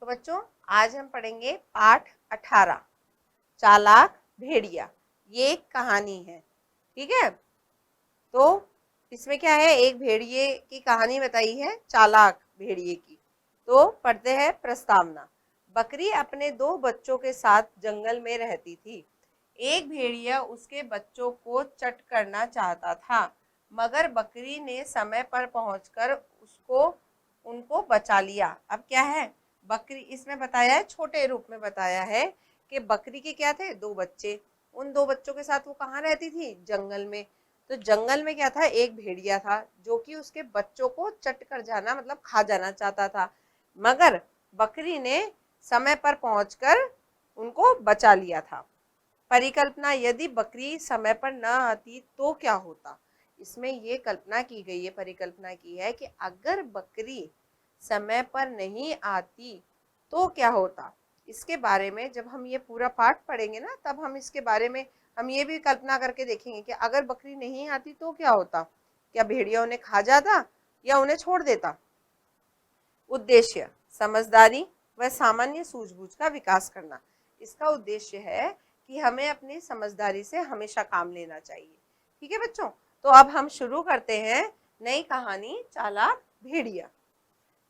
तो बच्चों आज हम पढ़ेंगे पाठ 18 चालाक भेड़िया। ये एक कहानी है, ठीक है। तो इसमें क्या है, एक भेड़िए की कहानी बताई है, चालाक भेड़िए की। तो पढ़ते हैं प्रस्तावना। बकरी अपने 2 बच्चों के साथ जंगल में रहती थी। एक भेड़िया उसके बच्चों को चट करना चाहता था, मगर बकरी ने समय पर पहुंचकर उनको बचा लिया। अब क्या है, बकरी इसमें बताया है, छोटे रूप में बताया है कि बकरी के क्या थे, 2 बच्चे। उन 2 बच्चों के साथ वो कहाँ रहती थी, जंगल में। तो जंगल में क्या था, एक भेड़िया था जो कि उसके बच्चों को चट कर जाना मतलब खा जाना चाहता था, मगर बकरी ने समय पर पहुंचकर उनको बचा लिया था। परिकल्पना, यदि बकरी समय पर न आती तो क्या होता। इसमें ये कल्पना की गई है, परिकल्पना की है कि अगर बकरी समय पर नहीं आती तो क्या होता। इसके बारे में जब हम ये पूरा पाठ पढ़ेंगे ना, तब हम इसके बारे में हम ये भी कल्पना करके देखेंगे कि अगर बकरी नहीं आती तो क्या होता। क्या भेड़िया उन्हें खा जाता या उन्हें छोड़ देता। उद्देश्य, समझदारी व सामान्य सूझबूझ का विकास करना। इसका उद्देश्य है कि हमें अपनी समझदारी से हमेशा काम लेना चाहिए, ठीक है बच्चों। तो अब हम शुरू करते हैं नई कहानी चालाक भेड़िया।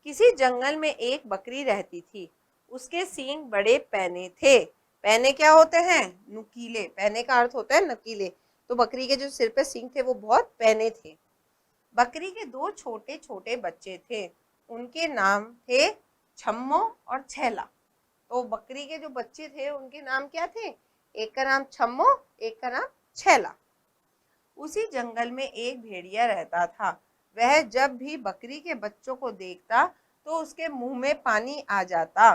किसी जंगल में एक बकरी रहती थी। उसके सींग बड़े पैने थे। पैने क्या होते हैं, नुकीले। पैने का अर्थ होता है नकीले। तो बकरी के जो सिर पे सींग थे वो बहुत पैने थे। बकरी के 2 छोटे छोटे बच्चे थे। उनके नाम थे छम्मो और छैला। तो बकरी के जो बच्चे थे उनके नाम क्या थे, एक का नाम छम्मो, एक का नाम छैला। उसी जंगल में एक भेड़िया रहता था। वह जब भी बकरी के बच्चों को देखता तो उसके मुंह में पानी आ जाता।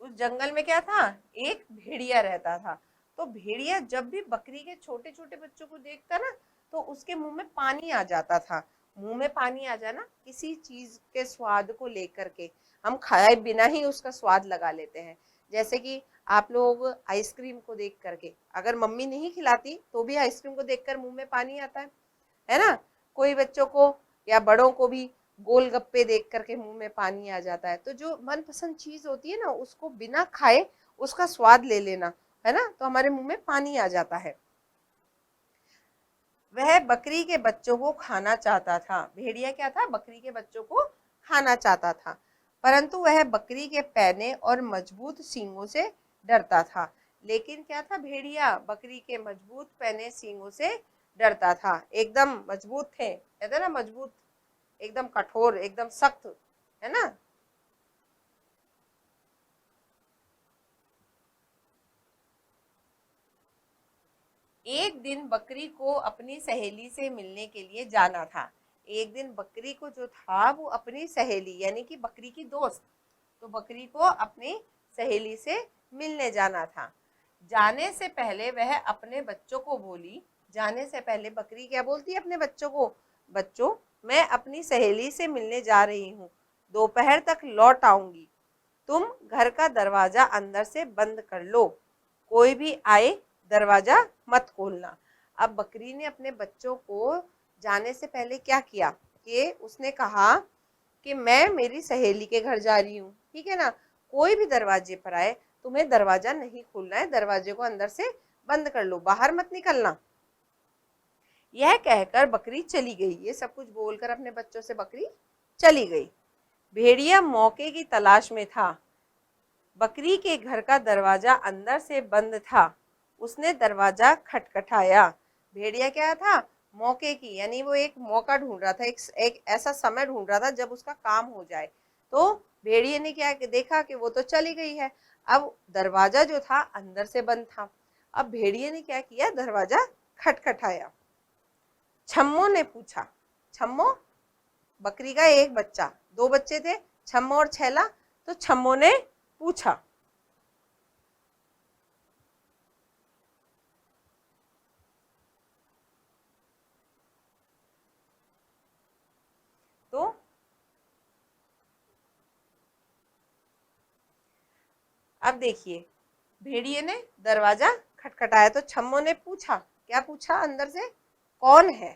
उस जंगल में क्या था, एक भेड़िया रहता था। तो भेड़िया जब भी बकरी के छोटे छोटे बच्चों को देखता ना, तो उसके मुंह में पानी आ जाता था। मुंह में पानी आ जाना किसी चीज के स्वाद को लेकर के, हम खाए बिना ही उसका स्वाद लगा लेते हैं। जैसे कि आप लोग आइसक्रीम को देख करके, अगर मम्मी नहीं खिलाती तो भी आइसक्रीम को देखकर मुंह में पानी आता है ना। कोई बच्चों को या बड़ों को भी गोलगप्पे देख करके मुंह में पानी आ जाता है। तो जो मनपसंद चीज होती है ना, उसको बिना खाए उसका स्वाद ले लेना, है ना, तो हमारे मुंह में पानी आ जाता है। वह बकरी के बच्चों को खाना चाहता था। भेड़िया क्या था, बकरी के बच्चों को खाना चाहता था, परंतु वह बकरी के पैने और मजबूत सींगों से डरता था। लेकिन क्या था, भेड़िया बकरी के मजबूत पैने सींगों से डरता था। एकदम मजबूत थे, कहते हैं ना मजबूत, एकदम कठोर, एकदम सख्त, है ना। एक दिन बकरी को अपनी सहेली से मिलने के लिए जाना था। एक दिन बकरी को जो था वो अपनी सहेली यानी कि बकरी की दोस्त, तो बकरी को अपनी सहेली से मिलने जाना था। जाने से पहले वह अपने बच्चों को बोली, जाने से पहले बकरी क्या बोलती है अपने बच्चों को, बच्चों मैं अपनी सहेली से मिलने जा रही हूँ, दोपहर तक लौट आऊंगी। तुम घर का दरवाजा अंदर से बंद कर लो, कोई भी आए दरवाजा मत खोलना। अब बकरी ने अपने बच्चों को जाने से पहले क्या किया कि उसने कहा कि मैं मेरी सहेली के घर जा रही हूँ, ठीक है ना, कोई भी दरवाजे पर आए तुम्हें दरवाजा नहीं खोलना है, दरवाजे को अंदर से बंद कर लो, बाहर मत निकलना। यह कहकर बकरी चली गई। ये सब कुछ बोलकर अपने बच्चों से बकरी चली गई। भेड़िया मौके की तलाश में था। बकरी के घर का दरवाजा अंदर से बंद था। उसने दरवाजा खटखटाया। भेड़िया क्या था, मौके की, यानी वो एक मौका ढूंढ रहा था, एक ऐसा समय ढूंढ रहा था जब उसका काम हो जाए। तो भेड़िए ने क्या देखा कि वो तो चली गई है, अब दरवाजा जो था अंदर से बंद था। अब भेड़िए ने क्या किया, दरवाजा खटखटाया। छम्मो ने पूछा, छम्मो बकरी का एक बच्चा, 2 बच्चे थे, छम्मो और छैला। तो छम्मो ने पूछा, तो अब देखिए, भेड़िए ने दरवाजा खटखटाया तो छम्मो ने पूछा, क्या पूछा अंदर से, कौन है।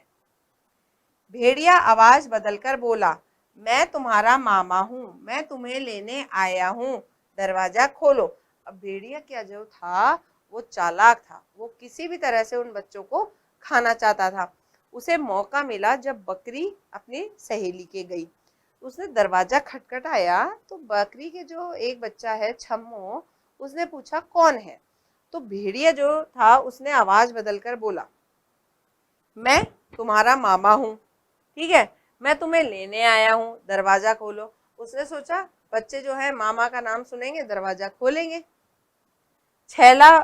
भेड़िया आवाज बदलकर बोला, मैं तुम्हारा मामा हूँ, मैं तुम्हें लेने आया हूँ, दरवाजा खोलो। अब भेड़िया क्या जो था वो चालाक था, वो किसी भी तरह से उन बच्चों को खाना चाहता था। उसे मौका मिला जब बकरी अपनी सहेली के गई, उसने दरवाजा खटखटाया तो बकरी के जो एक बच्चा है छम्मो, उसने पूछा कौन है। तो भेड़िया जो था उसने आवाज बदलकर बोला, मैं तुम्हारा मामा हूँ, ठीक है, मैं तुम्हें लेने आया हूँ, दरवाजा खोलो। उसने सोचा बच्चे जो है मामा का नाम सुनेंगे दरवाजा खोलेंगे। छैला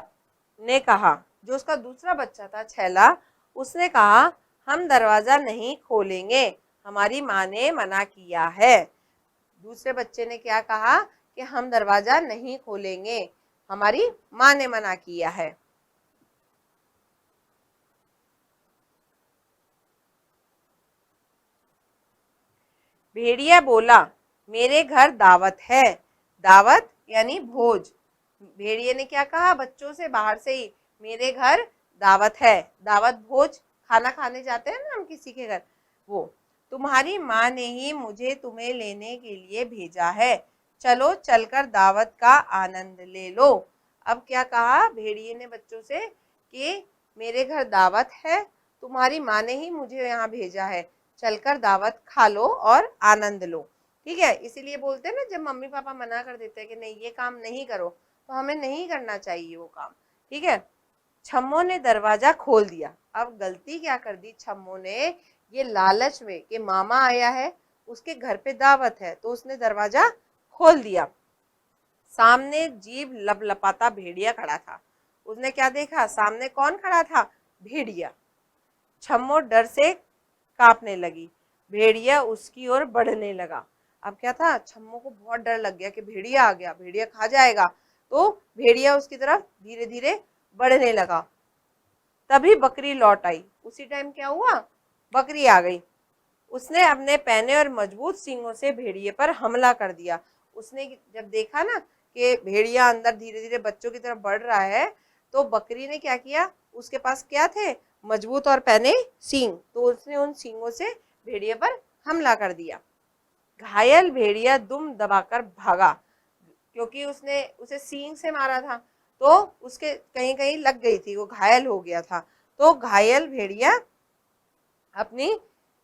ने कहा, जो उसका दूसरा बच्चा था छैला, उसने कहा हम दरवाजा नहीं खोलेंगे, हमारी माँ ने मना किया है। दूसरे बच्चे ने क्या कहा कि हम दरवाजा नहीं खोलेंगे, हमारी माँ ने मना किया है। भेड़िया बोला, मेरे घर दावत है। दावत यानी भोज। भेड़िए ने क्या कहा बच्चों से बाहर से ही, मेरे घर दावत है। दावत भोज, खाना खाने जाते हैं ना हम किसी के घर, वो। तुम्हारी माँ ने ही मुझे तुम्हें लेने के लिए भेजा है, चलो चलकर दावत का आनंद ले लो। अब क्या कहा भेड़िए ने बच्चों से कि मेरे घर दावत है, तुम्हारी माँ ने ही मुझे यहाँ भेजा है, चलकर दावत खा लो और आनंद लो। ठीक है, इसीलिए बोलते हैं ना जब मम्मी पापा मना कर देते हैं कि नहीं ये काम नहीं करो, तो हमें नहीं करना चाहिए वो काम। ठीक है, छम्मो ने दरवाजा खोल दिया। अब गलती क्या कर दी छम्मो ने, ये लालच में कि मामा आया है, उसके घर पे दावत है, तो उसने दरवाजा खोल दिया। सामने जीभ लपलपाता भेड़िया खड़ा था। उसने क्या देखा, सामने कौन खड़ा था, भेड़िया। छम्मो डर से कांपने लगी, भेड़िया उसकी ओर बढ़ने लगा। अब क्या था, छम्मो को बहुत डर लग गया कि भेड़िया आ गया, भेड़िया खा जाएगा, तो भेड़िया उसकी तरफ धीरे धीरे बढ़ने लगा। तभी बकरी लौट आई। उसी टाइम क्या हुआ, बकरी आ गई। उसने अपने पैने और मजबूत सींगों से भेड़िए पर हमला कर दिया। उसने जब देखा ना कि भेड़िया अंदर धीरे धीरे बच्चों की तरफ बढ़ रहा है, तो बकरी ने क्या किया, उसके पास क्या थे, मजबूत और पैने सींग, तो उसने उन सींगों से भेड़िए पर हमला कर दिया। घायल भेड़िया दुम दबाकर भागा, क्योंकि उसने उसे सींग से मारा था, तो उसके कहीं कहीं लग गई थी, वो घायल हो गया था। तो घायल भेड़िया अपनी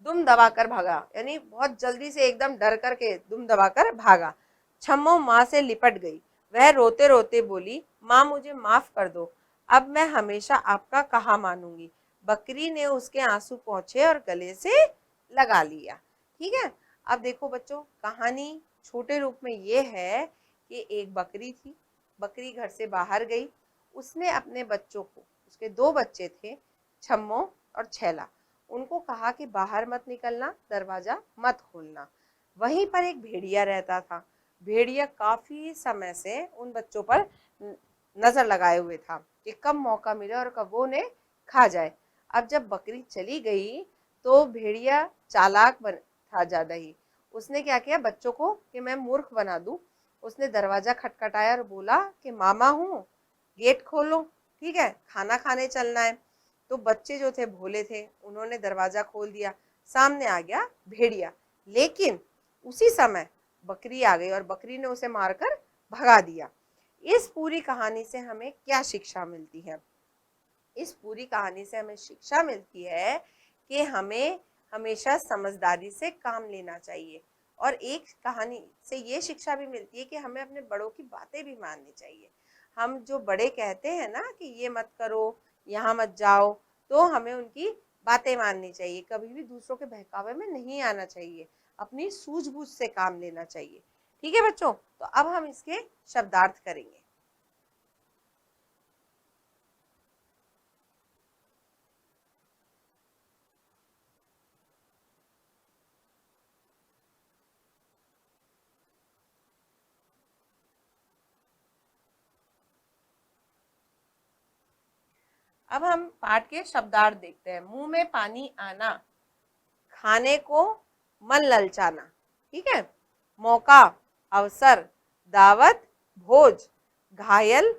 दुम दबाकर भागा, यानी बहुत जल्दी से एकदम डर करके दुम दबाकर भागा। छम्मो माँ से लिपट गई। वह रोते रोते बोली, माँ मुझे माफ कर दो, अब मैं हमेशा आपका कहा मानूंगी। बकरी ने उसके आंसू पोंछे और गले से लगा लिया। ठीक है, अब देखो बच्चों, कहानी छोटे रूप में ये है कि एक बकरी थी, बकरी घर से बाहर गई, उसने अपने बच्चों को, उसके दो बच्चे थे, छम्मो और छैला, उनको कहा कि बाहर मत निकलना, दरवाजा मत खोलना। वहीं पर एक भेड़िया रहता था। भेड़िया काफी समय से उन बच्चों पर नजर लगाए हुए था कि कब मौका मिले और कब वो उन्हें खा जाए। अब जब बकरी चली गई तो भेड़िया चालाक बन था ज्यादा ही। उसने क्या किया, बच्चों को कि मैं मूर्ख बना दूं, उसने दरवाजा खटखटाया और बोला कि मामा हूँ, गेट खोलो, ठीक है, खाना खाने चलना है। तो बच्चे जो थे भोले थे, उन्होंने दरवाजा खोल दिया, सामने आ गया भेड़िया। लेकिन उसी समय बकरी आ गई और बकरी ने उसे मारकर भगा दिया। इस पूरी कहानी से हमें क्या शिक्षा मिलती है, इस पूरी कहानी से हमें शिक्षा मिलती है कि हमें हमेशा समझदारी से काम लेना चाहिए। और एक कहानी से ये शिक्षा भी मिलती है कि हमें अपने बड़ों की बातें भी माननी चाहिए। हम जो बड़े कहते हैं ना कि ये मत करो, यहाँ मत जाओ, तो हमें उनकी बातें माननी चाहिए, कभी भी दूसरों के बहकावे में नहीं आना चाहिए, अपनी सूझबूझ से काम लेना चाहिए। ठीक है बच्चों, तो अब हम इसके शब्दार्थ करेंगे। अब हम पाठ के शब्दार्थ देखते हैं। मुंह में पानी आना, खाने को मन ललचाना, ठीक है, मौका, अवसर, दावत, भोज, घायल,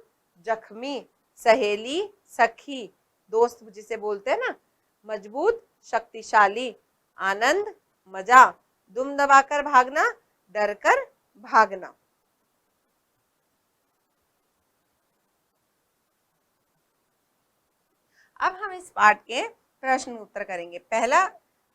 जख्मी, सहेली, सखी, दोस्त जिसे बोलते हैं ना, मजबूत, शक्तिशाली, आनंद, मजा, दुम दबाकर भागना, डर कर भागना। अब हम इस पाठ के प्रश्न उत्तर करेंगे। पहला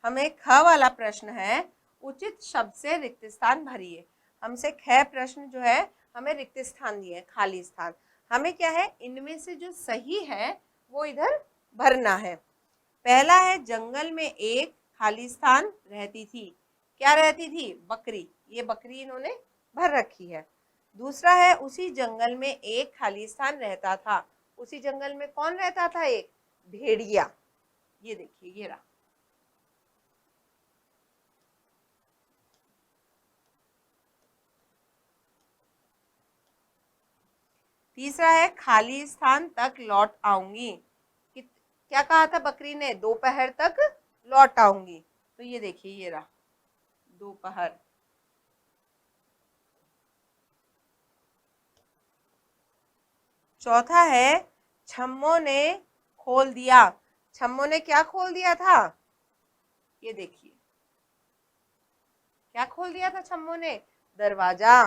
हमें ख वाला प्रश्न है, उचित शब्द से रिक्त स्थान भरिए। हमसे ख प्रश्न जो है हमें रिक्त स्थान दिए, खाली स्थान। हमें क्या है, इनमें से जो सही है वो इधर भरना है। पहला है, जंगल में एक खाली स्थान रहती थी। क्या रहती थी? बकरी। ये बकरी इन्होंने भर रखी है। दूसरा है, उसी जंगल में एक खाली स्थान रहता था। उसी जंगल में कौन रहता था? एक भेड़िया। ये देखिए, ये रहा। तीसरा है, खाली स्थान तक लौट आऊंगी। क्या कहा था बकरी ने? दोपहर तक लौट आऊंगी। तो ये देखिए, ये रहा दोपहर। चौथा है, छम्मो ने खोल दिया। छम्मो ने क्या खोल दिया था? ये देखिए, क्या खोल दिया था छम्मो ने? दरवाजा।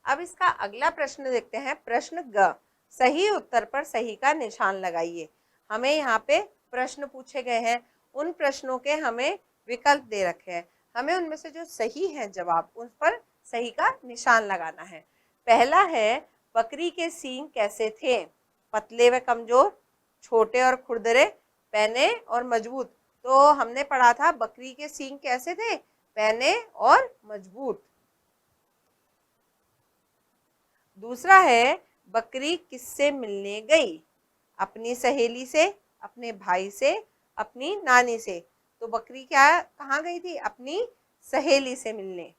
अब इसका अगला प्रश्न देखते हैं, प्रश्न ग। सही उत्तर पर सही का निशान लगाइए। हमें यहाँ पे प्रश्न पूछे गए हैं, उन प्रश्नों के हमें विकल्प दे रखे हैं। हमें उनमें से जो सही है जवाब, उन पर सही का निशान लगाना है। पहला है, बकरी के सींग कैसे थे? पतले व कमजोर, छोटे और खुरदरे, पैने और मजबूत। तो हमने पढ़ा था बकरी के सींग कैसे थे? पैने और मजबूत। दूसरा है, बकरी किससे मिलने गई? अपनी सहेली से, अपने भाई से, अपनी नानी से। तो बकरी क्या कहाँ गई थी? अपनी सहेली से मिलने।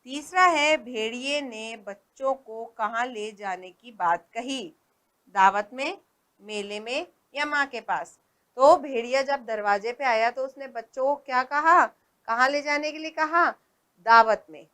तीसरा है, भेड़िए ने बच्चों को कहाँ ले जाने की बात कही? दावत में, मेले में या माँ के पास? तो भेड़िया जब दरवाजे पे आया तो उसने बच्चों को क्या कहा? कहाँ ले जाने के लिए कहा? दावत में।